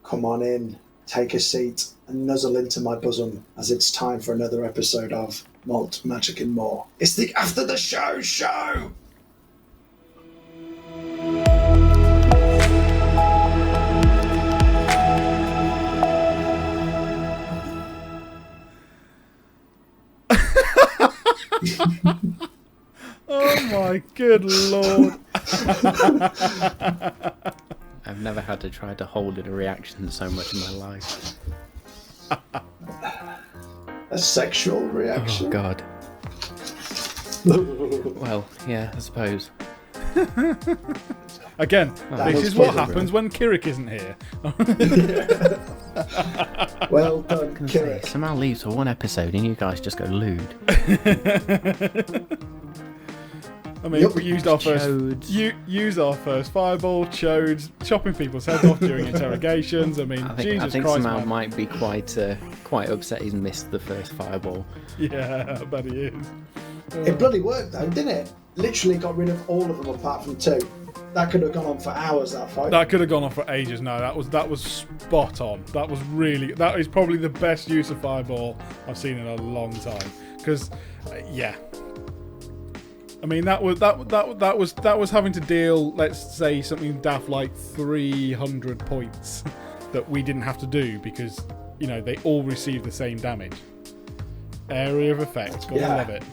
come on in, take a seat, and nuzzle into my bosom as it's time for another episode of Malt, Magic and More. It's the After the Show show! Oh my good lord. I've never had to try to hold in a reaction so much in my life. A sexual reaction? Oh god. Well, yeah, I suppose. Again, That this was is what pleasant, happens when Kirik isn't here. Well done, Kirik. Somehow leaves for one episode and you guys just go lewd. I mean, Yep. we used our first fireball, chodes, chopping people's heads off during interrogations. I mean, I Jesus think Christ, Samar man. might be quite upset he's missed the first fireball. Yeah, I bet he is. It bloody worked though, didn't it? Literally got rid of all of them apart from 2. That could have gone on for hours, that fight. That could have gone on for ages. No, that was spot on. That is probably the best use of fireball I've seen in a long time. Because, yeah. I mean, that was having to deal, let's say, something daft like 300 points that we didn't have to do because, you know, they all received the same damage. Area of effect, gotta love it.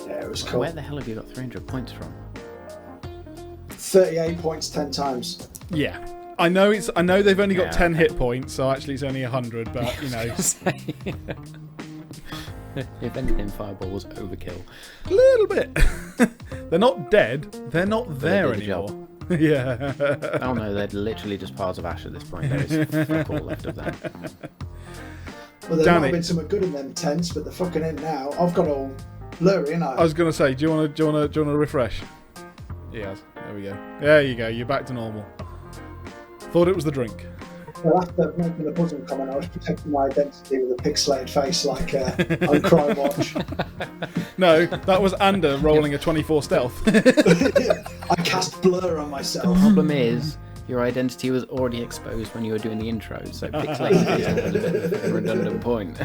Yeah, it was cool. Where the hell have you got 300 points from? 38 points 10 times. Yeah. I know they've only got 10 hit points, so actually it's only 100, but, you know. If anything, fireball was overkill. A little bit. They're not dead. They're not there they did the anymore. Yeah. Oh no, they're literally just piles of ash at this point. There is fuck all left of them. Well, there Danny. might have been something good in them tents, but they're fucking in now. I've got all blurry, ain't I? I was gonna say, do you wanna refresh? Yes. There we go. There you go. You're back to normal. Thought it was the drink. Well, after making the bosom comment, I was protecting my identity with a pixelated face like on Crime Watch. No, that was Ander rolling a 24 stealth. I cast blur on myself. The problem is, your identity was already exposed when you were doing the intro, so pixelated is a little bit of a redundant point.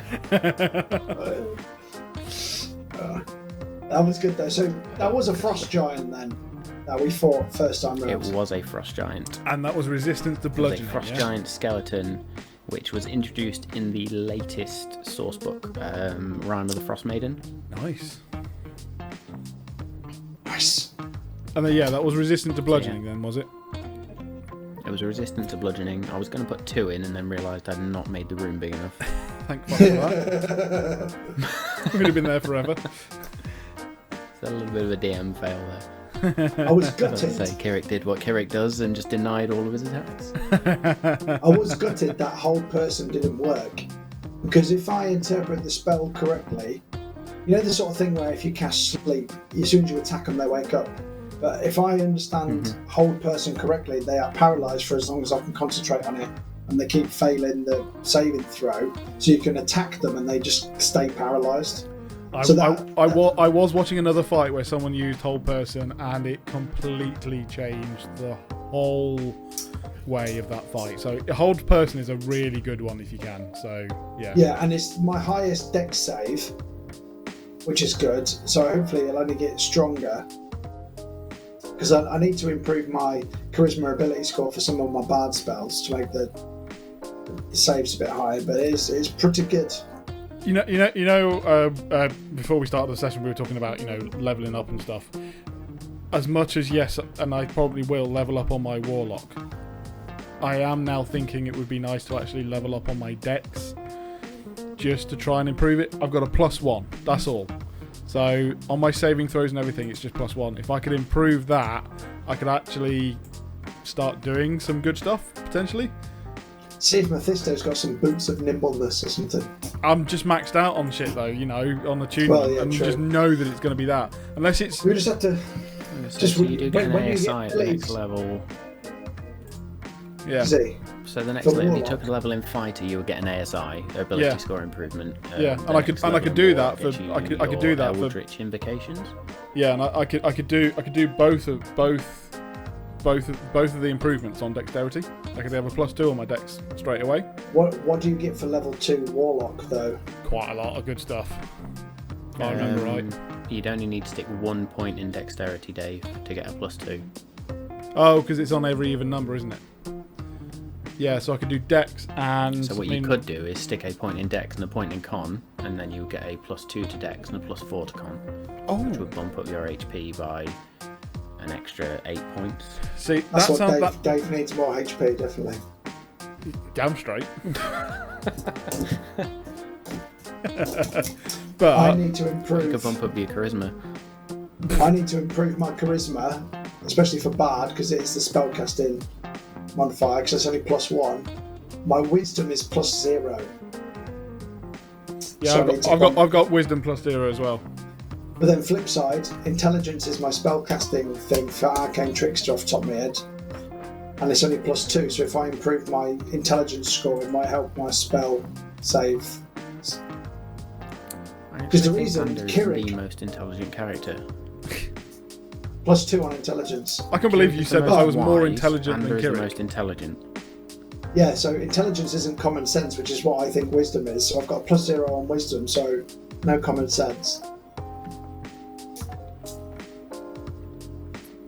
That was good though. So that was a frost giant then that we fought first time round. It was a frost giant. And that was resistance to It was a bludgeoning. frost giant skeleton, which was introduced in the latest source book, Rime of the Frost Maiden. Nice. Nice. And then, that was resistant to bludgeoning then, was it? It was resistant to bludgeoning. I was going to put 2 in and then realised I'd not made the room big enough. Thank fuck for that. We'd have been there forever. It's a little bit of a DM fail there. I was I'd say gutted. Kirik did what Kirik does and just denied all of his attacks. I was gutted that hold person didn't work. Because if I interpret the spell correctly, you know the sort of thing where if you cast sleep, as soon as you attack them, they wake up. But if I understand hold person correctly, they are paralysed for as long as I can concentrate on it, and they keep failing the saving throw, so you can attack them and they just stay paralysed. I was watching another fight where someone used hold person and it completely changed the whole way of that fight. So hold person is a really good one if you can. So yeah. Yeah, and it's my highest dex save, which is good. So hopefully it'll only get stronger. Because I need to improve my charisma ability score for some of my bard spells to make the saves a bit higher. But it's pretty good. Before we started the session, we were talking about leveling up and stuff. As much as yes, and I probably will level up on my warlock. I am now thinking it would be nice to actually level up on my dex, just to try and improve it. I've got a +1. That's all. So on my saving throws and everything, it's just +1. If I could improve that, I could actually start doing some good stuff potentially. See if Mephisto's got some boots of nimbleness or something. I'm just maxed out on shit though, on the tune, and true. just know that it's going to be that. Unless it's. We just have to. So you do get an ASI at the next level. Yeah. See. So the next For level, if you Warlock. took a level in fighter, you would get an ASI, ability score improvement. Yeah, the and I could next and I level could do in that Warlock for gets you I could do your that for Eldritch invocations. yeah, and I could do both both of the improvements on dexterity. I could have a +2 on my dex straight away. What do you get for level 2 warlock though? Quite a lot of good stuff. If I remember right. You'd only need to stick 1 point in dexterity, Dave, to get a +2. Oh, because it's on every even number, isn't it? Yeah, so I could do dex and... So what you could do is stick a point in dex and a point in con, and then you would get a +2 to dex and a +4 to con. Which would bump up your HP by an extra 8 points. See, that's what Dave needs more HP, definitely. Damn straight. But I need to improve. You could bump up your charisma. I need to improve my charisma, especially for Bard, because it's the spellcasting modifier, because it's only +1. My wisdom is +0. Yeah, so I've got wisdom +0 as well. But then flip side, intelligence is my spellcasting thing for arcane trickster off the top of my head, and it's only +2. So if I improve my intelligence score, it might help my spell save. Because the reason Kirik is the most intelligent character. +2 on intelligence. I can't believe you said that I was more intelligent than Kirik. Kirik. The most intelligent. Yeah, so intelligence isn't common sense, which is what I think wisdom is. So I've got +0 on wisdom, so no common sense.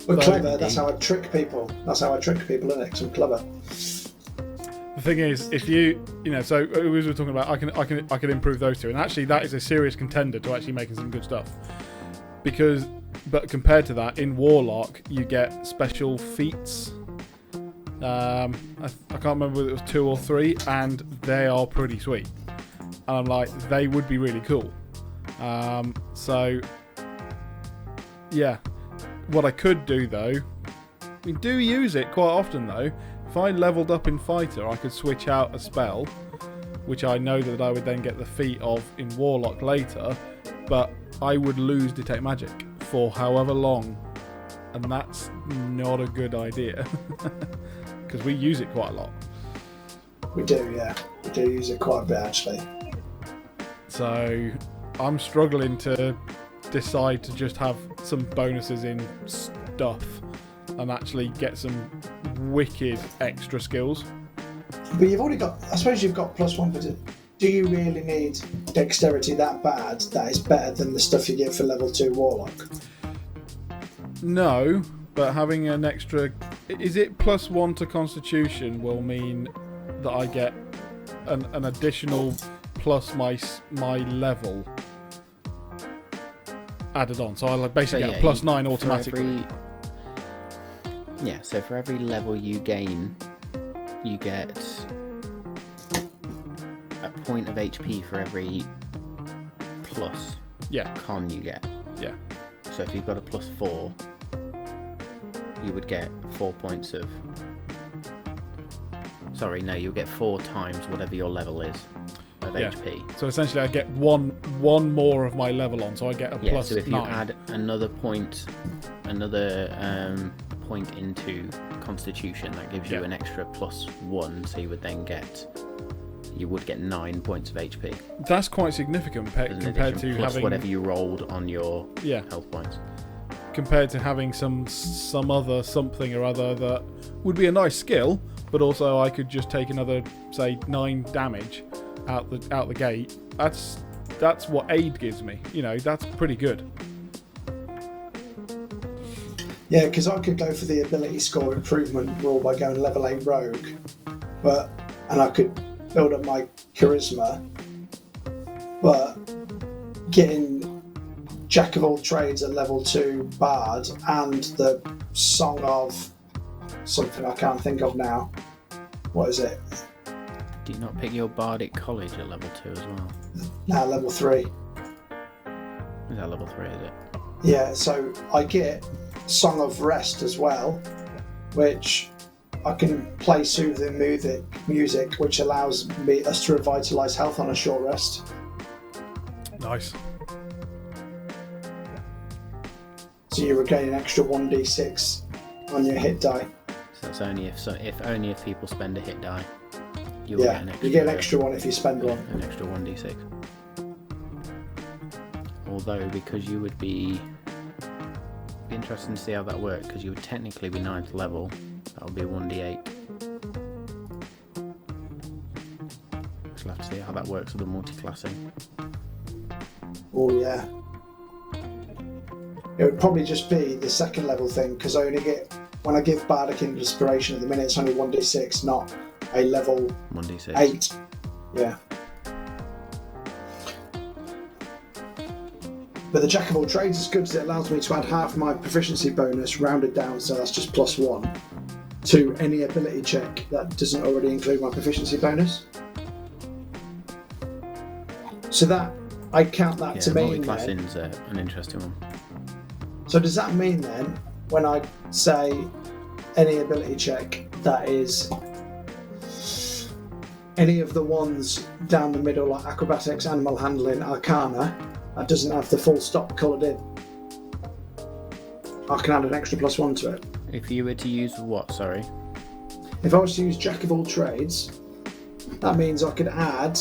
But clever, that's how I trick people. That's how I trick people, isn't it? 'Cause I'm clever. The thing is, if you know, so we were talking about, I can improve those two, and actually that is a serious contender to actually making some good stuff. But compared to that, in Warlock you get special feats. I can't remember whether it was 2 or 3, and they are pretty sweet. And I'm like, they would be really cool. So yeah, what I could do though, we do use it quite often though. If I leveled up in Fighter, I could switch out a spell, which I know that I would then get the feat of in Warlock later, but I would lose Detect Magic for however long, and that's not a good idea, because we use it quite a lot. We do, yeah. We do use it quite a bit, actually. So I'm struggling to decide to just have some bonuses in stuff and actually get some wicked extra skills. But you've already got, I suppose you've got +1 for. Do you really need dexterity that bad that is better than the stuff you get for level 2 warlock? No, but having an extra, is it +1 to constitution will mean that I get an additional plus my level added on, so I basically get a +9 automatically. So for every level you gain, you get a point of HP for every plus con you get. Yeah. So if you've got a +4, you would get 4 points of... Sorry, no, you'll get 4 times whatever your level is of HP. So essentially I get one more of my level on, so I get a +9. So if you add another point into Constitution, that gives you an extra +1, so you would get 9 points of HP. That's quite significant compared to having whatever you rolled on your health points. Compared to having some other something or other that would be a nice skill, but also I could just take another, say, 9 damage out the gate. That's what aid gives me. You know, that's pretty good. Yeah, because I could go for the ability score improvement rule by going level 8 rogue, and I could build up my charisma, but getting Jack of all trades at level 2 bard and the song of something I can't think of now. What is it? Do you not pick your bardic college at level 2 as well? No, level 3. Is that level 3, is it? Yeah, so I get Song of Rest as well, which I can play soothing music, which allows us to revitalise health on a short rest. Nice. So you regain an extra 1d6 on your hit die. So that's only if people spend a hit die. You get an extra one if you spend one. An extra 1d6. Although, because you would be be interesting to see how that works, because you would technically be 9th level. That would be 1d8. We'll have to see how that works with the multi-classing. Oh yeah. It would probably just be the 2nd level thing, because I only get, when I give Bardic Inspiration at the minute, it's only 1d6, not a level 1d6. 8. Yeah. But the Jack of all trades is good because it allows me to add half my proficiency bonus rounded down, so that's just +1 to any ability check that doesn't already include my proficiency bonus. So that, I count that to mean multi-classing's an interesting one. So does that mean then, when I say any ability check that is any of the ones down the middle, like acrobatics, animal handling, arcana, that doesn't have the full stop coloured in, I can add an extra +1 to it? If you were to use what, sorry? If I was to use Jack of all trades, that means I could add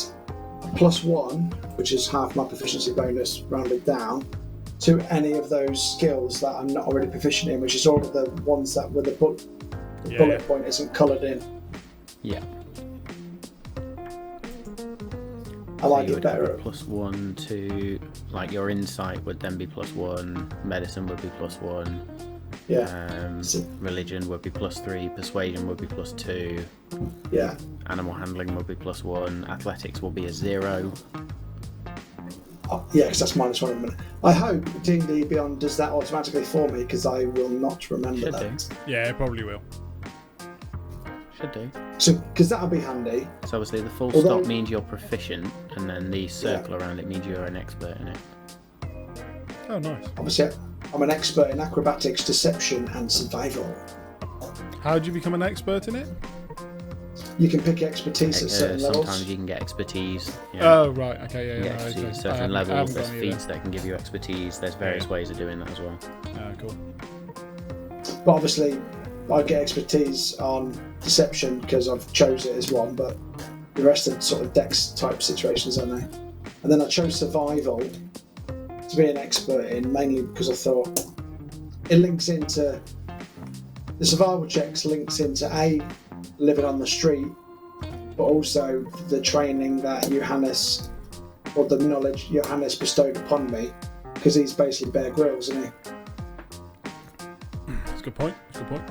a +1, which is half my proficiency bonus rounded down, to any of those skills that I'm not already proficient in, which is all of the ones that with the bullet point isn't coloured in. Yeah. I like it better. +1 to, like, your insight would then be +1, medicine would be +1, religion would be +3, persuasion would be +2, animal handling would be +1, athletics will be a 0. Oh, yeah, because that's -1 at the minute. I hope D&D Beyond does that automatically for me, because I will not remember Should that. Yeah, it probably will. Should do. So, because that'll be handy. So obviously the full stop means you're proficient, and then the circle around it means you're an expert in it. Oh, nice. Obviously, I'm an expert in acrobatics, deception, and survival. How do you become an expert in it? You can pick expertise at certain levels. Sometimes you can get expertise. Oh, right. Okay, You yeah. get expertise at I certain levels. There's gone either. feats that can give you expertise. There's various ways of doing that as well. Oh, cool. But obviously, I get expertise on deception because I've chose it as one, but the rest are sort of dex type situations, aren't they? And then I chose survival to be an expert in, mainly because I thought it links into the survival checks, links into living on the street, but also the training that Johannes, or the knowledge Johannes bestowed upon me, because he's basically Bear Grylls, isn't he? That's a good point. That's a good point.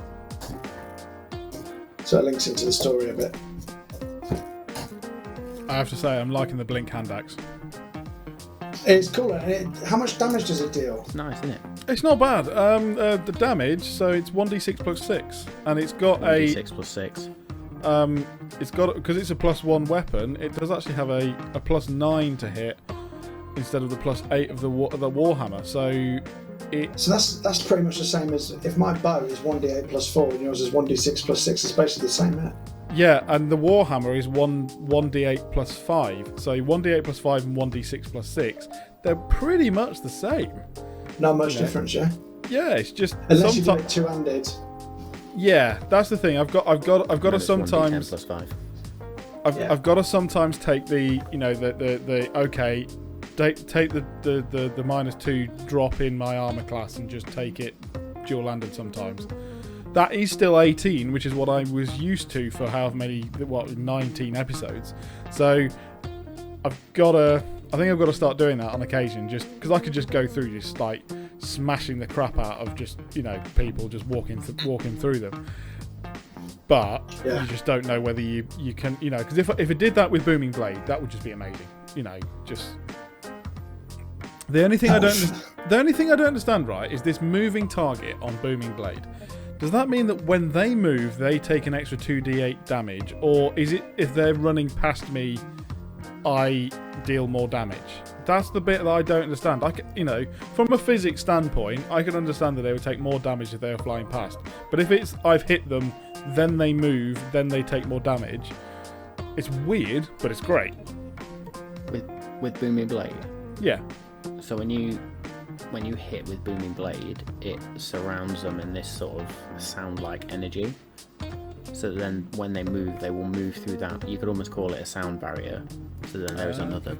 So it links into the story a bit. I have to say, I'm liking the blink hand axe. It's cool. And how much damage does it deal? It's nice, isn't it? It's not bad. The damage, so it's 1d6 plus 6, and it's got 1d6 plus 6. It's got, because it's a +1 weapon, it does actually have a +9 to hit instead of the +8 of the warhammer. So that's pretty much the same as if my bow is 1d8 plus 4 and yours is 1d6 plus 6. It's basically the same there. Yeah, and the warhammer is 1d8 plus 5. So 1d8 plus 5 and 1d6 plus 6, they're pretty much the same. Not much difference, yeah. Yeah, it's just unless you do it two-handed. Yeah, that's the thing. I've got to sometimes. 1d10 plus 5. I've got to sometimes take the okay, take the -2 drop in my armor class and just take it dual-handed sometimes. That is still 18, which is what I was used to for however many, 19 episodes. So I think I've got to start doing that on occasion, just because I could just go through just like smashing the crap out of just people just walking through them. But you just don't know whether you can, because if it did that with Booming Blade, that would just be amazing. Just the only thing I don't understand, right, is this moving target on Booming Blade. Does that mean that when they move, they take an extra 2d8 damage, or is it if they're running past me, I deal more damage? That's the bit that I don't understand. From a physics standpoint, I can understand that they would take more damage if they were flying past. But if it's I've hit them, then they move, then they take more damage, it's weird, but it's great. With Booming Blade? Yeah. So when you hit with Booming Blade, it surrounds them in this sort of sound-like energy. So then when they will move through that. You could almost call it a sound barrier. So then there's another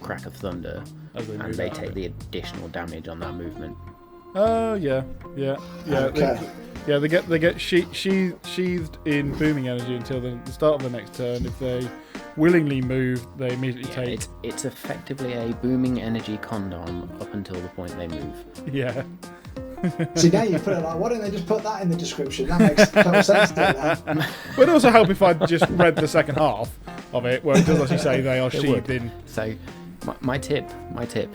crack of thunder, and they take the additional damage on that movement. Oh yeah. Okay. They get sheathed in booming energy until the start of the next turn. If they willingly move, they immediately take. It's effectively a booming energy condom up until the point they move. Yeah. See, now you put it like, why don't they just put that in the description? That makes total sense to it now. Would also help if I'd just read the second half of it, where it does actually say they are sheathed in. So, my tip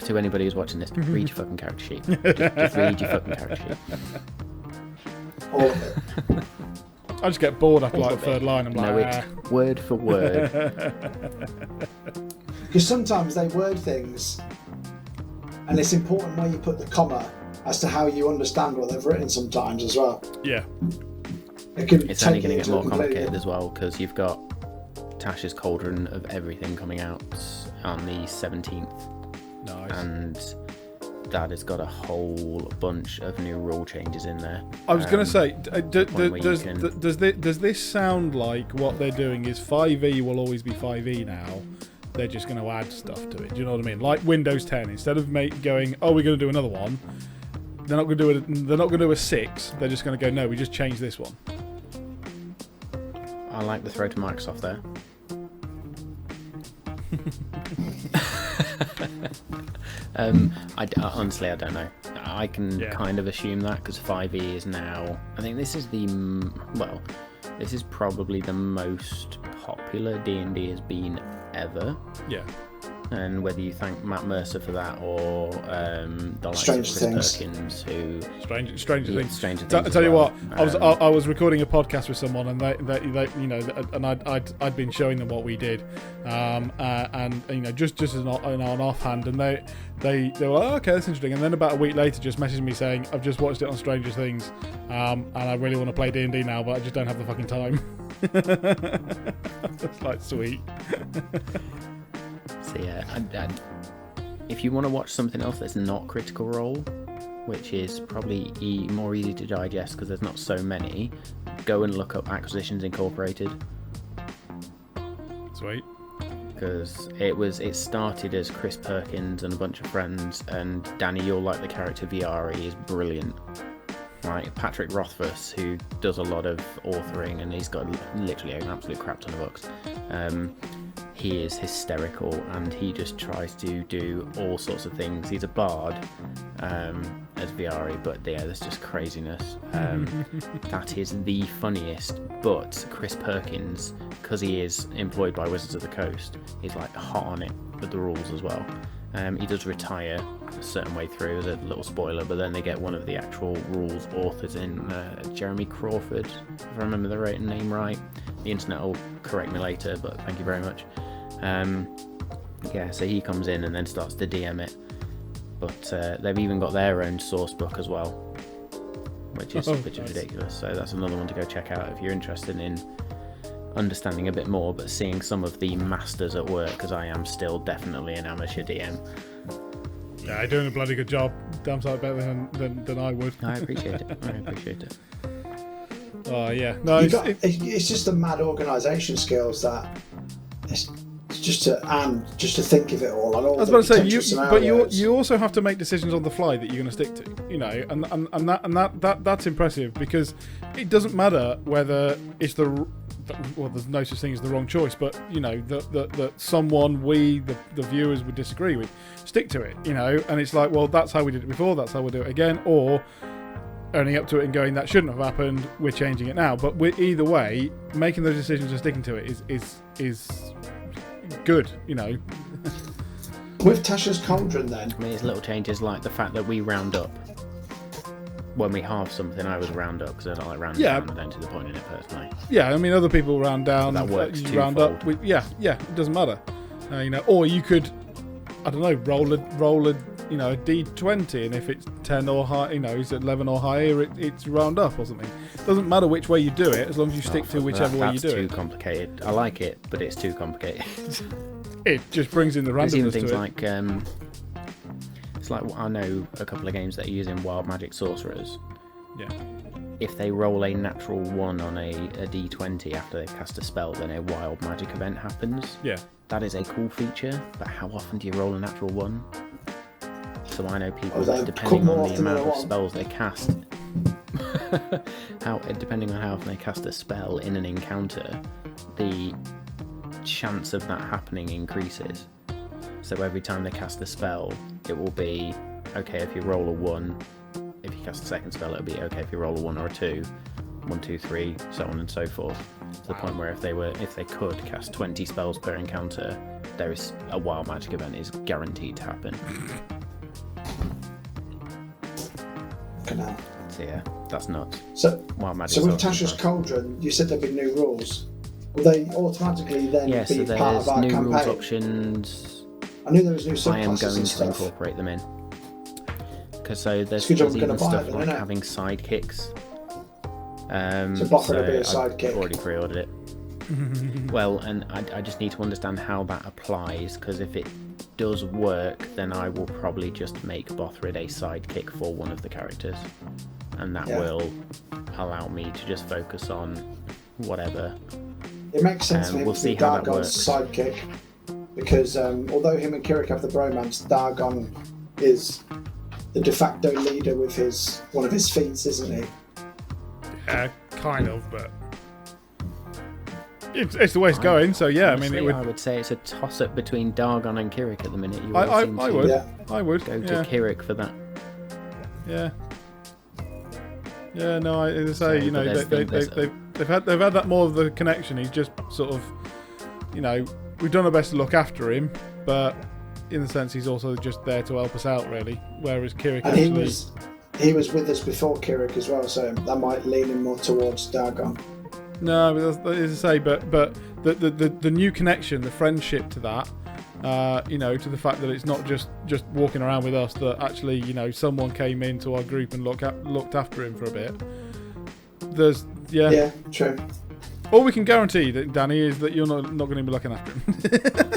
to anybody who's watching this: read your fucking character sheet. Just read your fucking character sheet. All of it. I just get bored after like the third line. I'm know like, it word for word. Because sometimes they word things, and it's important where you put the comma as to how you understand what they've written sometimes as well. Yeah. It's only going to get more complicated as well, because you've got Tasha's Cauldron of Everything coming out on the 17th. Nice. And that has got a whole bunch of new rule changes in there. I was going to say, does this sound like what they're doing is 5e will always be 5e now? They're just going to add stuff to it. Do you know what I mean? Like Windows 10, instead of going, oh, we're going to do another one. They're not going to do a 6. They're just going to go, no, we just changed this one. I like the throw to Microsoft there. Honestly, I don't know. I can kind of assume that because 5e is now. I think this is this is probably the most popular D&D has been ever. Yeah. And whether you thank Matt Mercer for that or the likes of Chris Perkins, who Stranger Things. I tell you what, I was recording a podcast with someone, and they you know, and I'd been showing them what we did, and you know, just as an offhand, and they were like, oh, okay, that's interesting. And then about a week later, just messaged me saying, I've just watched it on Stranger Things, and I really want to play D&D now, but I just don't have the fucking time. It's like sweet. So yeah, if you want to watch something else that's not Critical Role, which is probably more easy to digest because there's not so many, go and look up Acquisitions Incorporated. Sweet. Because it started as Chris Perkins and a bunch of friends, and Danny, you'll like the character Viari, is brilliant. Right, Patrick Rothfuss, who does a lot of authoring, and he's got literally an absolute crap ton of books. He is hysterical, and he just tries to do all sorts of things. He's a bard as Viari, but yeah, there's just craziness. That is the funniest. But Chris Perkins, because he is employed by Wizards of the Coast, is like hot on it with the rules as well. He does retire a certain way through, as a little spoiler, but then they get one of the actual rules authors in, Jeremy Crawford, if I remember the name right. The internet will correct me later, but thank you very much. So he comes in and then starts to DM it. But they've even got their own source book as well, which is ridiculous. So that's another one to go check out if you're interested in understanding a bit more, but seeing some of the masters at work, because I am still definitely an amateur DM. Yeah, you're doing a bloody good job. Damn sight better than I would. I appreciate it. Oh yeah, no, it's just the mad organisation skills that it's just to think of it all. And all I was about to say, but you also have to make decisions on the fly that you're going to stick to, you know, and that's impressive, because it doesn't matter whether it's there's no such thing as the wrong choice, but you know that someone the viewers would disagree with, stick to it, you know, and it's like, well, that's how we did it before, that's how we'll do it again, or owning up to it and going, that shouldn't have happened, we're changing it now. But either way, making those decisions and sticking to it is good, you know. With Tasha's Cauldron then, I mean, it's little changes like the fact that we round up. When we halve something, I always round up because I don't like rounding down. I don't see the point in it personally. Yeah, I mean, other people round down. That works you round up. It doesn't matter. You know, or you could, I don't know, roll a you know, a D20, and if it's 10 or high, you know, it's 11 or higher, it's round up or something. Doesn't matter which way you do it, as long as you stick to whichever way you do it. That's too complicated. I like it, but it's too complicated. It just brings in the randomness even things to it. Like it's like, I know a couple of games that are using wild magic sorcerers. Yeah. If they roll a natural 1 on a D20 after they've cast a spell, then a wild magic event happens. Yeah. That is a cool feature, but how often do you roll a natural 1? So I know people they that, depending more on the often than amount of one. spells they cast, depending on how often they cast a spell in an encounter, the chance of that happening increases. So every time they cast a spell, it will be okay if you roll a 1. If you cast a second spell, it'll be okay if you roll a 1 or a 2. 1, 2, 3, so on and so forth. To the point where if they could cast 20 spells per encounter, there is a wild magic event is guaranteed to happen. Canal. So yeah, that's nuts. So, Wild magic. so with Tasha's Cauldron, you said there'd be new rules. Will they automatically then Yeah, so be part of our there's new campaign? rules options. I knew there was new I am subclasses going and to stuff. incorporate them in. Because so there's Good job I'm even gonna buy stuff it, like innit? having sidekicks. So Boffer will be a sidekick. I've already pre-ordered it. Well, and I just need to understand how that applies, because if it does work, then I will probably just make Bothrid a sidekick for one of the characters, and that will allow me to just focus on whatever. It makes sense for him we'll to see be how that Dargon's sidekick, because although him and Kirik have the bromance, Dargon is the de facto leader with one of his feats, isn't he? Yeah, kind of, but it's the way it's going. So yeah, Honestly, I mean, I would say it's a toss-up between Dargon and Kirik at the minute. You I all seem to would, Yeah. I would go yeah. to Kirik for that. Yeah. Yeah, no, as I say, So, but they've had that more of the connection. He's just sort of, we've done our best to look after him, but in the sense he's also just there to help us out, really. Whereas Kirik And actually, he was with us before Kirik as well, so that might lean him more towards Dargon. no, but as I say, but the new connection, the friendship to that, to the fact that it's not just walking around with us, that actually, someone came into our group and looked after him for a bit. Yeah, true. All we can guarantee, Danny, is that you're not going to be looking after him.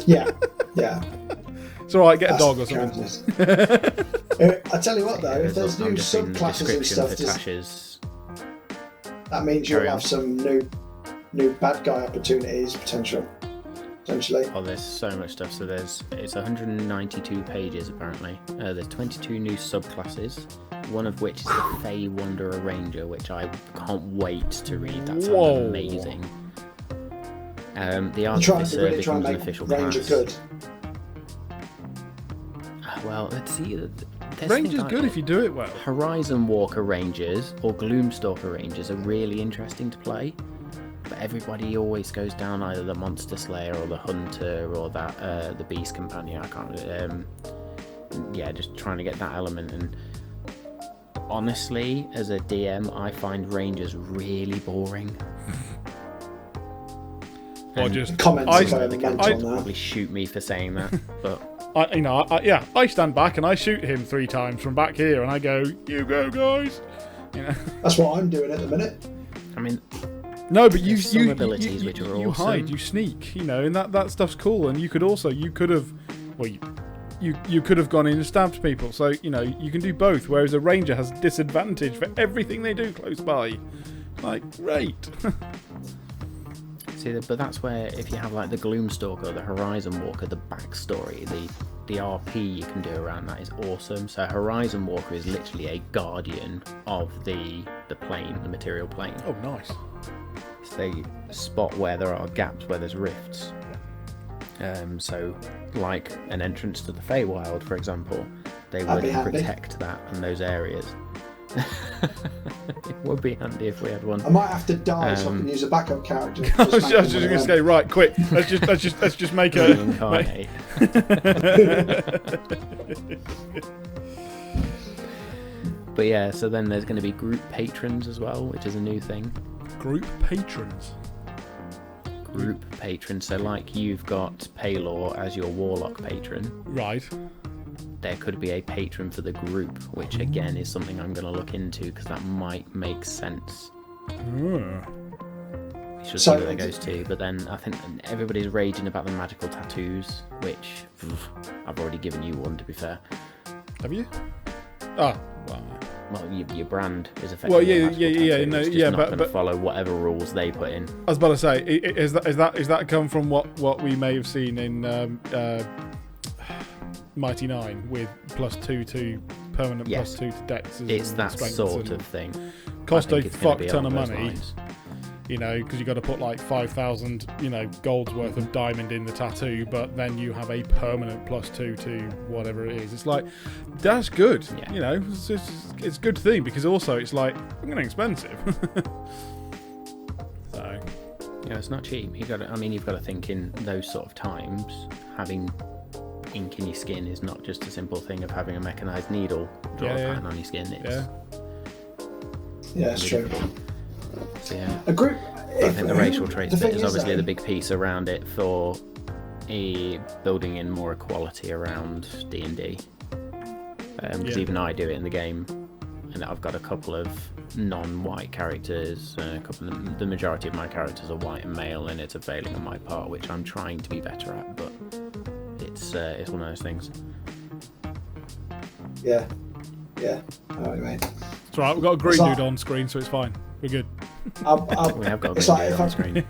Yeah. It's alright, get a dog or something. I tell you what though, if there's new I'm just in subclasses and description stuff, for Tasha's. that means Carry you'll on. have some new bad guy opportunities potentially. Oh, there's so much stuff. So it's 192 pages apparently. There's 22 new subclasses, one of which is the Fey Wanderer Ranger, which I can't wait to read. That sounds amazing. The Arch Officer Really becomes try and an make official Ranger class. good. Well, let's see. Ranger's good if you do it well. Horizon Walker Rangers or Gloomstalker Rangers are really interesting to play, but everybody always goes down either the Monster Slayer or the Hunter or that the Beast Companion. I can't. Just trying to get that element. And honestly, as a DM, I find Rangers really boring. Or just Comments I about the mental They'd now. probably shoot me for saying that, but I stand back and I shoot him 3 times from back here, and I go, "You go, guys." That's what I'm doing at the minute. I mean, No, but you There's some you abilities you, which are you awesome. hide, you sneak, and that stuff's cool. And you could have, well, you could have gone in and stabbed people. So you can do both. Whereas a ranger has disadvantage for everything they do close by. Like, great. see, but that's where if you have like the Gloomstalker, the Horizon Walker, the backstory, the RP you can do around that is awesome. So Horizon Walker is literally a guardian of the plane, the material plane. Oh, nice. So they spot where there are gaps, where there's rifts. So like an entrance to the Feywild, for example, they That'd would be handy. protect that and those areas. It would be handy if we had one. I might have to die so I can use a backup character. I was just going to say, right, quick. Let's just make a. Reincarnate. But yeah, so then there's going to be group patrons as well, which is a new thing. Group patrons. Group patrons. So like you've got Paylor as your warlock patron. Right. There could be a patron for the group, which again is something I'm going to look into because that might make sense. We should see where that goes to. But then I think everybody's raging about the magical tattoos, which I've already given you one, to be fair. Have you? Oh, well. Well, your brand is effectively Well, a magical tattoo. It's just not going to follow whatever rules they put in. I was about to say, is that come from what we may have seen in Mighty 9 with +2 to permanent Yes. +2 to dex. It's that strengths sort and of thing. cost I a think it's gonna fuck be ton of along those money. lines. You know, because you got to put like 5,000, you know, gold's worth of diamond in the tattoo, but then you have a permanent +2 to whatever it is. It's like, that's good. Yeah. You know, it's a good thing, because also it's like, I'm getting expensive. So, Yeah, it's not cheap. You've got to think in those sort of times, having ink in your skin is not just a simple thing of having a mechanized needle draw a pattern on your skin. It's Yeah, that's true. So, yeah. A group. I think the racial traits bit is obviously though, the big piece around it for building in more equality around D&D. Because even I do it in the game, and I've got a couple of non-white characters. The majority of my characters are white and male, and it's a failing on my part, which I'm trying to be better at. But it's one of those things. Yeah. I know what you mean. it's right, we've got a green dude on screen, so it's fine. We're good. We have got a it's green like dude if on screen.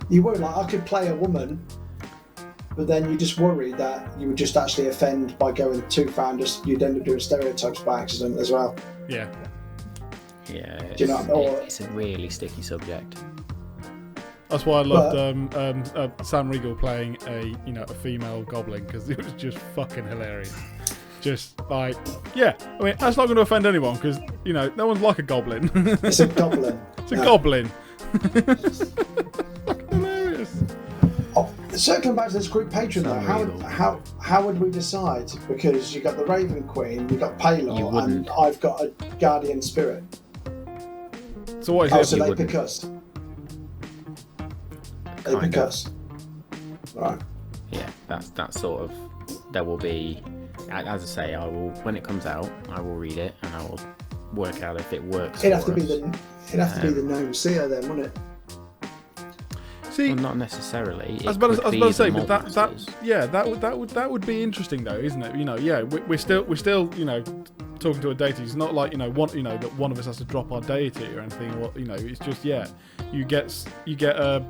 You won't, like, I could play a woman, but then you just worry that you would just actually offend by going too far, and you'd end up doing stereotypes by accident as well. Yeah. Yeah, Do you know, it's a really sticky subject. That's why I loved Sam Riegel playing a female goblin, because it was just fucking hilarious. Just like, I mean, that's not going to offend anyone, because no one's like a goblin. It's a goblin. It's a goblin. Fucking hilarious. Oh, circling back to this group patron though, how would we decide? Because you got the Raven Queen, you got Paylor, and I've got a Guardian Spirit. So what is it? So they pick us. They pick us. Right. Yeah, that's sort of. There will be, as I say, I will, when it comes out, I will read it and I will work out if it works. It'd have to be the gnome seer then, wouldn't it? See, well, not necessarily. I was about to say, but that would be interesting though, isn't it? We're still talking to a deity. It's not like that one of us has to drop our deity or anything. Or it's just you get a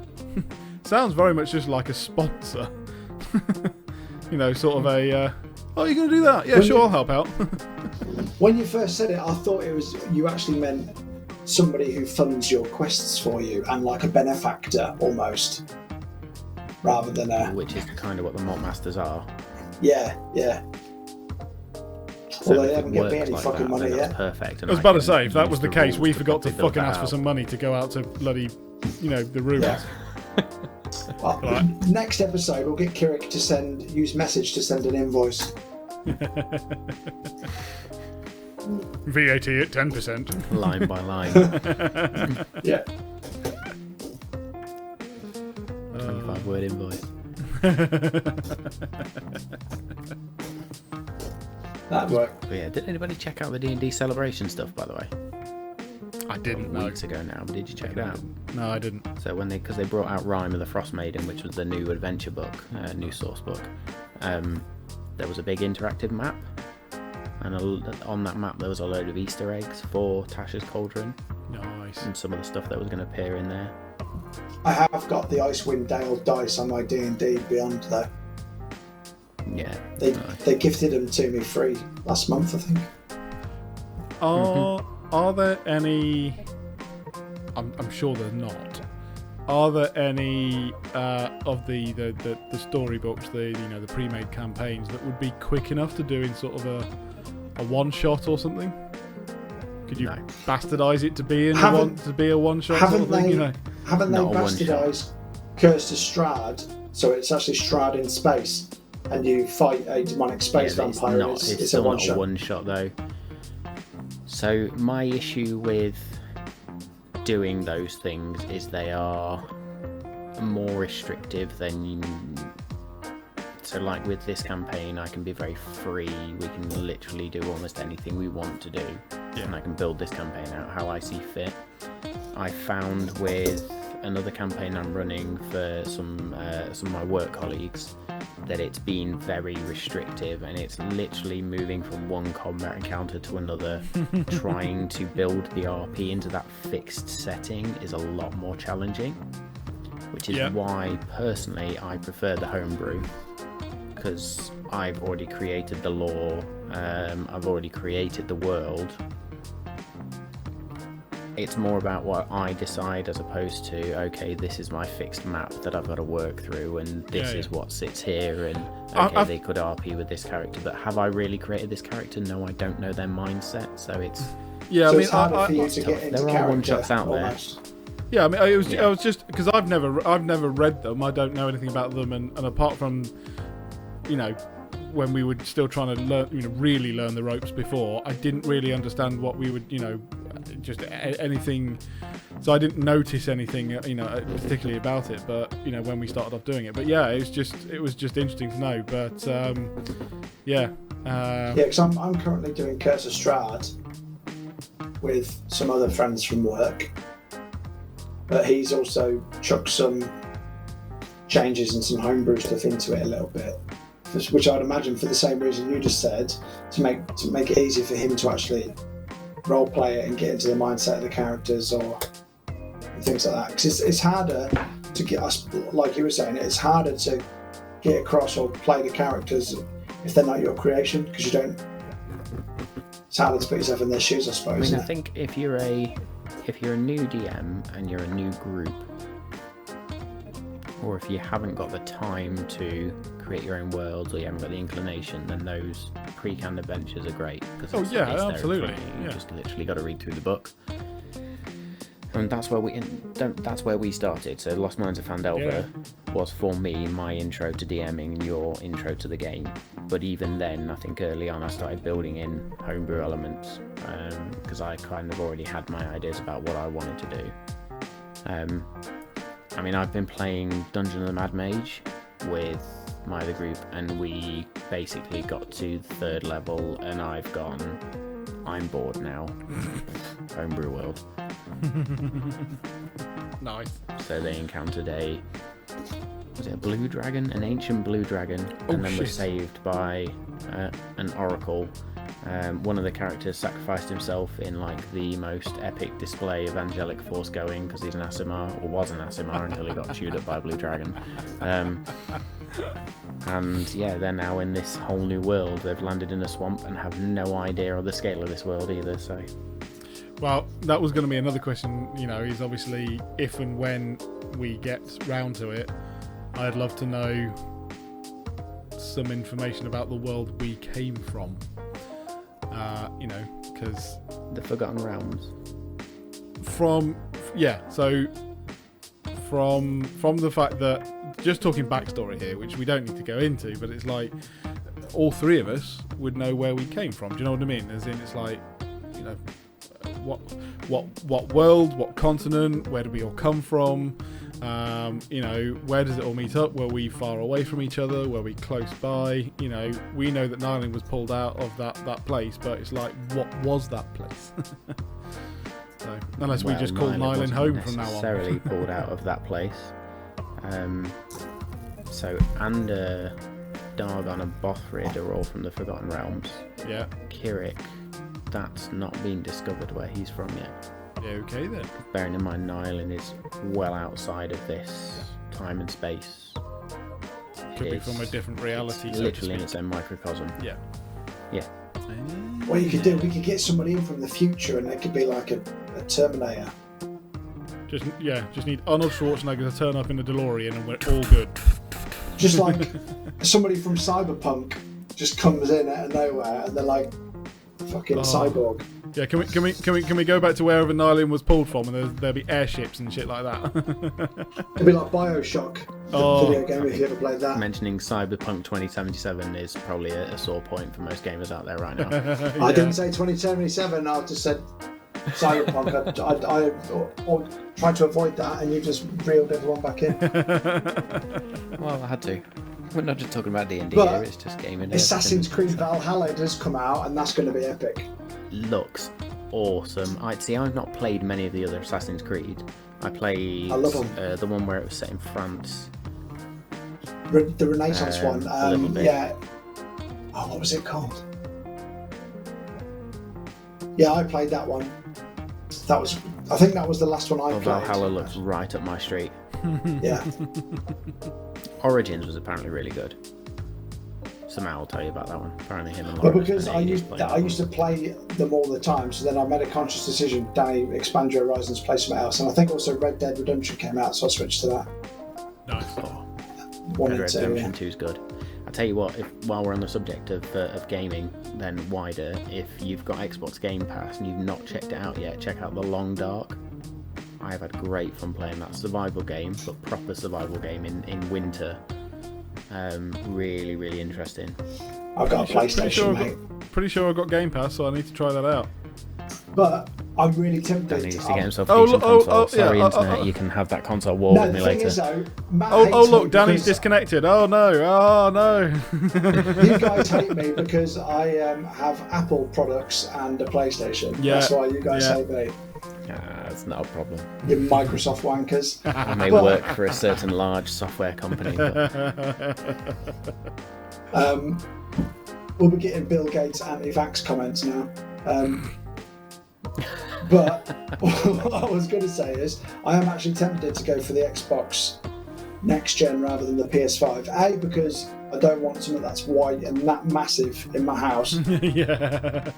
sounds very much just like a sponsor. Sort of a oh, you're gonna do that? Yeah, sure, I'll help out. When you first said it, I thought you actually meant somebody who funds your quests for you, and like a benefactor almost, rather than which is kind of what the Malt Masters are. Yeah. So well, they haven't given me any fucking money yet. Perfect. I was about to say, if that was the case, we forgot to fucking ask for some money to go out to bloody, the ruins. Yeah. Well, next episode, we'll get Kirik to use message to send an invoice. VAT at 10%. Line by line. Yeah. 25-word invoice. That'd work. But yeah, did anybody check out the D&D celebration stuff, by the way? I didn't know. Weeks ago now, but did you check it out? No, I didn't. So because they brought out Rime of the Frost Maiden, which was the new adventure book, new source book, there was a big interactive map, and on that map there was a load of Easter eggs for Tasha's Cauldron. Nice. And some of the stuff that was going to appear in there. I have got the Icewind Dale dice on my D&D Beyond though. Yeah. They gifted them to me free last month, I think. Are there any? I'm sure there's not. Are there any of the storybooks, the pre-made campaigns that would be quick enough to do in sort of a one shot or something? Could you bastardize it to be a one shot sort of thing? Haven't they bastardized Cursed to Strahd, so it's actually Strahd in space, and you fight a demonic space vampire? It's a one shot. A one shot though. So my issue with doing those things is they are more restrictive than so like with this campaign I can be very free. We can literally do almost anything we want to do, and I can build this campaign out how I see fit. I found with another campaign I'm running for some of my work colleagues that it's been very restrictive, and it's literally moving from one combat encounter to another. Trying to build the RP into that fixed setting is a lot more challenging, which is why personally I prefer the homebrew, because I've already created the lore, I've already created the world. It's more about what I decide as opposed to, okay, this is my fixed map that I've got to work through, and this is what sits here, and okay, they could RP with this character, but have I really created this character? No, I don't know their mindset, so it's... Yeah, so I mean, it's harder for you to get into there are one-shots out almost. there. Yeah, I mean, I was just because I've never read them. I don't know anything about them, and apart from, you know, when we were still trying to learn, you know, really learn the ropes before, I didn't really understand what we would, you know, just anything. So I didn't notice anything, you know, particularly about it. But you know, when we started off doing it, but yeah, it was just interesting to know. But yeah, because I'm currently doing Curse of Strahd with some other friends from work. But he's also chucked some changes and some homebrew stuff into it a little bit, which I'd imagine for the same reason you just said, to make it easier for him to actually role play it and get into the mindset of the characters or things like that. Because it's harder to get us, like you were saying, it's harder to get across or play the characters if they're not your creation, because you don't. It's harder to put yourself in their shoes, I suppose. I mean, I think if you're a new DM and you're a new group, or if you haven't got the time to create your own worlds, or you haven't got the inclination, then those pre-canned adventures are great. Because absolutely. You just literally got to read through the book. And that's where we started. So Lost Mines of Phandelver was for me my intro to DMing and your intro to the game. But even then, I think early on I started building in homebrew elements because I kind of already had my ideas about what I wanted to do. I mean, I've been playing Dungeon of the Mad Mage with my other group, and we basically got to the 3rd level, and I've gone, I'm bored now. Homebrew world. Nice. So they encountered a blue dragon, an ancient blue dragon, and then were saved by an oracle. One of the characters sacrificed himself in like the most epic display of angelic force going, because he's an Aasimar, or was an Aasimar until he got chewed up by a blue dragon. And yeah, they're now in this whole new world. They've landed in a swamp and have no idea of the scale of this world either. So, well, that was going to be another question. You know, is obviously if and when we get round to it, I'd love to know some information about the world we came from. You know, because the Forgotten Realms. From the fact that, just talking backstory here, which we don't need to go into, but it's like all three of us would know where we came from. Do you know what I mean? As in, it's like, you know, what world, what continent, where do we all come from? You know, where does it all meet up? Were we far away from each other? Were we close by? You know, we know that Nyland was pulled out of that place, but it's like, what was that place? So, unless we just call Nyland home from now on. Necessarily pulled out of that place. So Ander, Dargon and Bothrid are all from the Forgotten Realms. Yeah. Kirik, that's not been discovered where he's from yet. Yeah, okay then. Bearing in mind Nyland is well outside of this time and space. Could be from a different reality. It's literally in its own microcosm. Yeah. Yeah. What you could do, we could get somebody in from the future, and it could be like a Terminator. Just need Arnold Schwarzenegger to turn up in a DeLorean and we're all good. Just like somebody from Cyberpunk just comes in out of nowhere and they're like fucking cyborg. Yeah, can we go back to wherever Nyland was pulled from, and there'll be airships and shit like that. It'd be like BioShock, the video game, if you ever played that. Mentioning Cyberpunk 2077 is probably a sore point for most gamers out there right now. I didn't say 2077, I just said Cyberpunk. I tried to avoid that, and you just reeled everyone back in. Well, I had to. We're not just talking about D&D but here, it's just gaming. Assassin's Creed Valhalla does come out, and that's going to be epic. Looks awesome. I've not played many of the other Assassin's Creed. I love them. The one where it was set in France. The Renaissance one. Yeah. Oh, what was it called? Yeah, I played that one. I think that was the last one I played. Valhalla looks right up my street. Yeah. Origins was apparently really good. So Matt will tell you about that one. Apparently him and But Lauren because I used to play them all the time, so then I made a conscious decision, Danny, expand your horizons, play something else. And I think also Red Dead Redemption came out, so I switched to that. Nice. One Red and Dead two, Redemption 2 is good. I'll tell you what, while we're on the subject of gaming, then wider, if you've got Xbox Game Pass and you've not checked it out yet, check out The Long Dark. I have had great fun playing that survival game, but proper survival game in winter. Really, really interesting. I've got a PlayStation, mate. Pretty sure I've got Game Pass, so I need to try that out. But I'm really tempted. Dan needs to get himself a Oh, decent oh, console. oh, Sorry, yeah, internet, you can have that console war No, with the me thing later. is though, Matt Oh, hates look, me Danny's because disconnected. Oh no! Oh no! you guys hate me because I have Apple products and a PlayStation. Yeah, That's why you guys yeah. hate me. That's not a problem. You Microsoft wankers. I may work for a certain large software company, but We'll be getting Bill Gates anti-vax comments now. But what I was going to say is, I am actually tempted to go for the Xbox next gen rather than the PS5. A, because I don't want something that's white and that massive in my house, Yeah.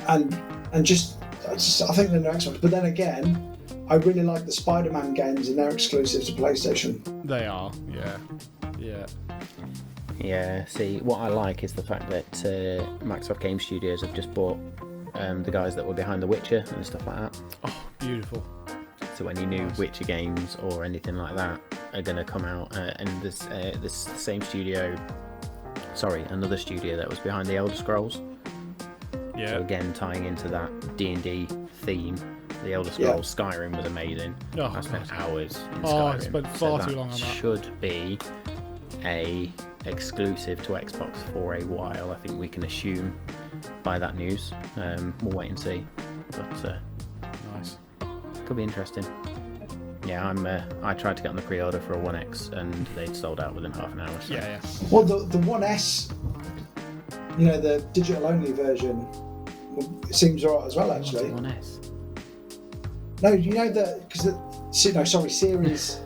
and just I think they're no Xbox. But then again, I really like the Spider-Man games and they're exclusive to PlayStation. They are. Yeah. Yeah. yeah. See, what I like is the fact that Microsoft Game Studios have just bought the guys that were behind The Witcher and stuff like that. Oh, beautiful. So any new Witcher games or anything like that are going to come out, and this same studio, another studio that was behind the Elder Scrolls. Yeah. So again, tying into that D&D theme, the Elder Scrolls Skyrim was amazing. Oh, I spent God. hours in Oh, Skyrim. I spent So far too long on that. should be a exclusive to Xbox for a while. I think we can assume by that news. We'll wait and see, but Nice. could be interesting. Yeah, I tried to get on the pre-order for a 1X and they'd sold out within half an hour. So. Yeah. Well, the One S, the digital only version, it seems alright as well actually. 1S. No, Series.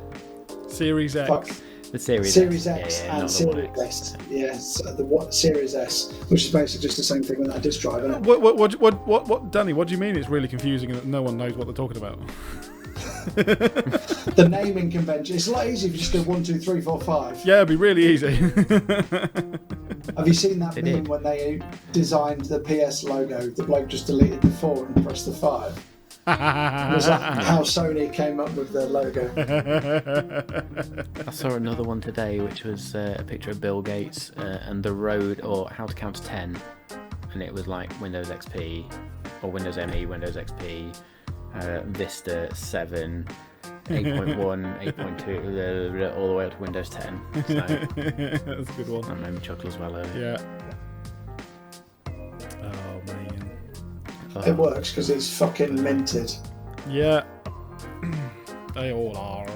Series X. Fuck. The Series Series X, X yeah, and not the Series 1X. S. Yes, Series S, which is basically just the same thing with that disk drive, isn't it? What, Danny? What do you mean it's really confusing and that no one knows what they're talking about? The naming convention. It's a lot easier if you just go 1, 2, 3, 4, 5. Yeah, it'd be really easy. Have you seen that They meme did. when they designed the PS logo? The bloke just deleted the 4 and pressed the 5. Was that how Sony came up with their logo? I saw another one today, which was a picture of Bill Gates and the road, or how to count to 10, and it was like Windows XP, or Windows ME, Windows XP, Vista 7, 8.1, 8.2, all the way up to Windows 10. So That's a good one. that made me chuckle as well. Yeah. Oh man. It works because it's fucking minted. Yeah. They all are.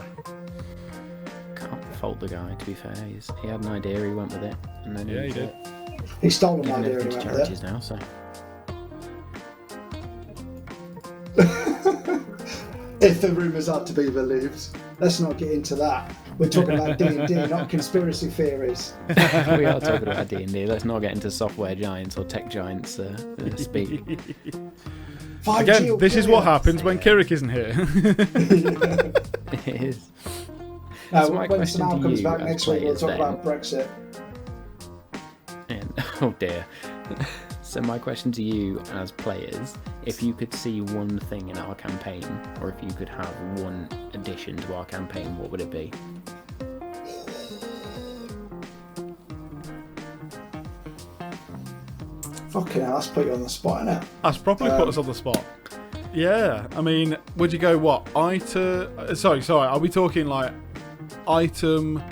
Can't fault the guy, to be fair. He had an idea, he went with it, and then Yeah, he he's did. He stole an giving idea everything and to went with charities now. So it. If the rumours are to be believed. Let's not get into that. We're talking about D&D, not conspiracy theories. we are talking about D&D. Let's not get into software giants or tech giants speak. 5G Again, will this is kill what you. happens when Kirik isn't here. It is. Now, So my when question Samal to comes you back as next week, we'll players talk then- about Brexit. And, oh dear. So my question to you as players, if you could see one thing in our campaign, or if you could have one addition to our campaign, what would it be? Fucking hell, that's put you on the spot, innit? That's probably put us on the spot. Yeah, I mean, would you go what? Sorry, are we talking like item?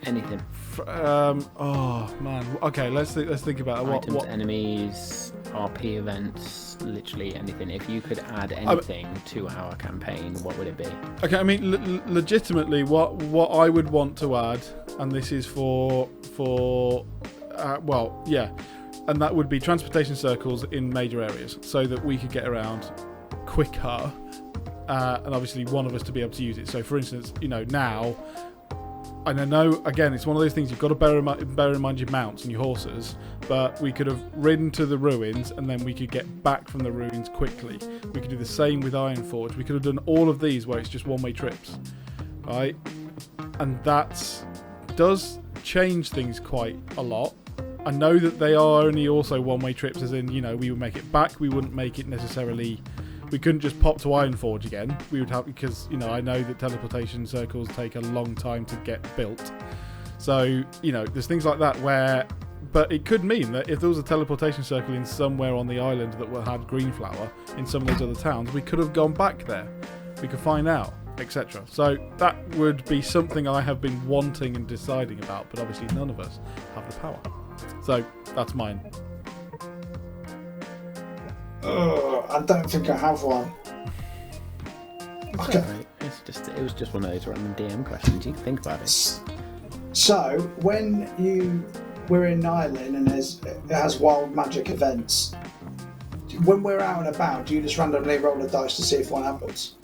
Anything. Oh man. Okay, let's think about it. Items, What? enemies, RP events, literally anything. If you could add anything to our campaign, what would it be? Okay, I mean, legitimately, what I would want to add, and this is for and that would be transportation circles in major areas, so that we could get around quicker, and obviously one of us to be able to use it. So, for instance, now And I know, again, it's one of those things you've got to bear in mind your mounts and your horses, but we could have ridden to the ruins and then we could get back from the ruins quickly. We could do the same with Ironforge. We could have done all of these where it's just one-way trips, right? And that does change things quite a lot. I know that they are only also one-way trips, as in, we would make it back. We wouldn't make it necessarily... We couldn't just pop to Ironforge again. We would have, because, I know that teleportation circles take a long time to get built. So, there's things like that where... But it could mean that if there was a teleportation circle in somewhere on the island that had green flower in some of those other towns, we could have gone back there. We could find out, etc. So that would be something I have been wanting and deciding about, but obviously none of us have the power. So that's mine. I don't think I have one. Okay. Right. It was just one of those random DM questions. You can think about it. So when we're in Ireland and it has wild magic events, when we're out and about, do you just randomly roll a dice to see if one happens?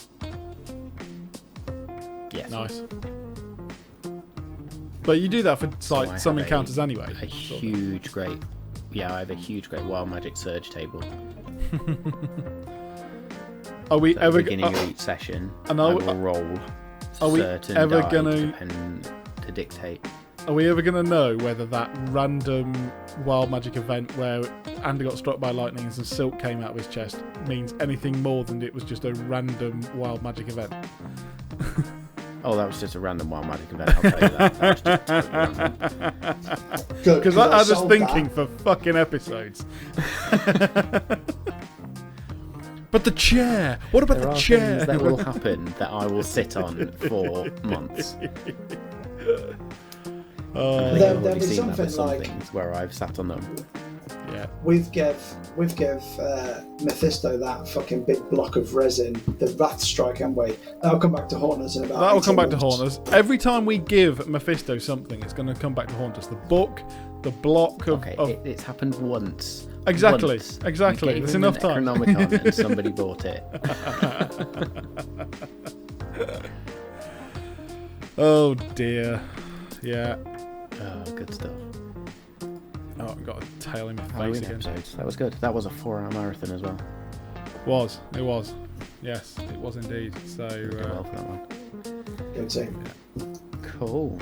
Yes. Nice. But you do that for some encounters anyway. I have a huge, great wild magic surge table. Are we ever at the beginning of each session? I will roll certain dice to dictate. Are we ever going to know whether that random wild magic event where Andy got struck by lightning and some silk came out of his chest means anything more than it was just a random wild magic event? Oh, that was just a random wild magic event, I'll tell you that. That was just totally random. Because I was just thinking for fucking episodes. But the chair! What about the chair? There are things that will happen that I will sit on for months. There'll be something like things where I've sat on them. Yeah. We've give Mephisto that fucking big block of resin, the Wrath Strike, haven't we? That'll come back to haunt us in about. That'll come back to haunt us. Every time we give Mephisto something, it's going to come back to haunt us. The book, the block of. Okay, it's happened once. Exactly. Once. Exactly. There's enough time. Necronomicon and somebody bought it. Oh dear. Yeah. Oh, good stuff. Oh, I've got a tail in my face Halloween again. Episodes. That was good. That was a 4-hour marathon as well. It was. Yes, it was indeed. So. Did well for that one. Good team. Yeah. Cool.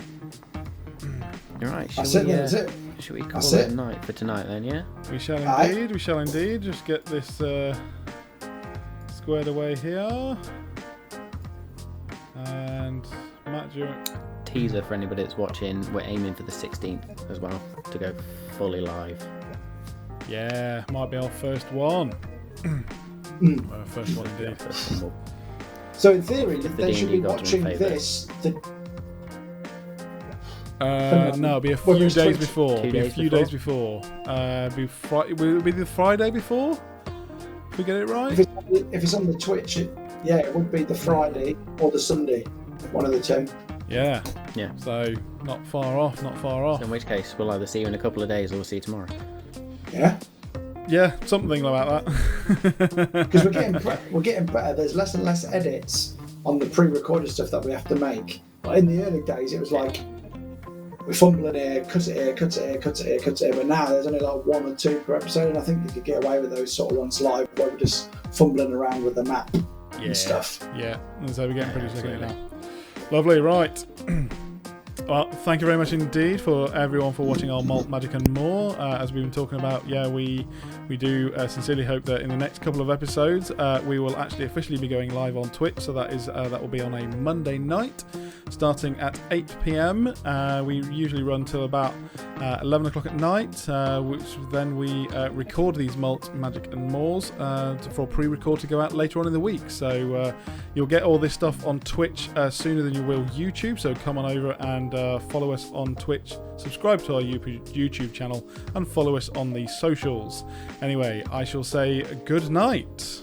All right. Should we call it a night for tonight then? Yeah. We shall indeed. We shall indeed. Just get this squared away here. And Matt, do you... Teaser for anybody that's watching, we're aiming for the 16th as well to go fully live. Yeah, might be our first one. Our first one indeed. So in theory, they should be watching this. No, it'll be a few days before. It'll be a few days before. Will it be the Friday before? If we get it right? If it's on the Twitch, it would be the Friday or the Sunday. One of the two. Yeah. Yeah. So not far off. So in which case, we'll either see you in a couple of days or we'll see you tomorrow. Yeah. Yeah, something like that. Because we're getting better. There's less and less edits on the pre-recorded stuff that we have to make. But in the early days, it was like we're fumbling here, cut it here, cut it here, cut it here, cut it here. But now there's only like 1 or 2 per episode, and I think you could get away with those sort of ones live where we're just fumbling around with the map and stuff. Yeah, and so we're getting pretty sick of it now. Lovely, right. Well, thank you very much indeed for everyone for watching our Malt, Magic and More. As we've been talking about, we do sincerely hope that in the next couple of episodes we will actually officially be going live on Twitch. So that will be on a Monday night, starting at 8 p.m. We usually run till about 11 o'clock at night, which then we record these Malt, Magic and Mores for pre-record to go out later on in the week. So you'll get all this stuff on Twitch sooner than you will YouTube. So come on over and follow us on Twitch, subscribe to our YouTube channel, and follow us on the socials. Anyway, I shall say good night.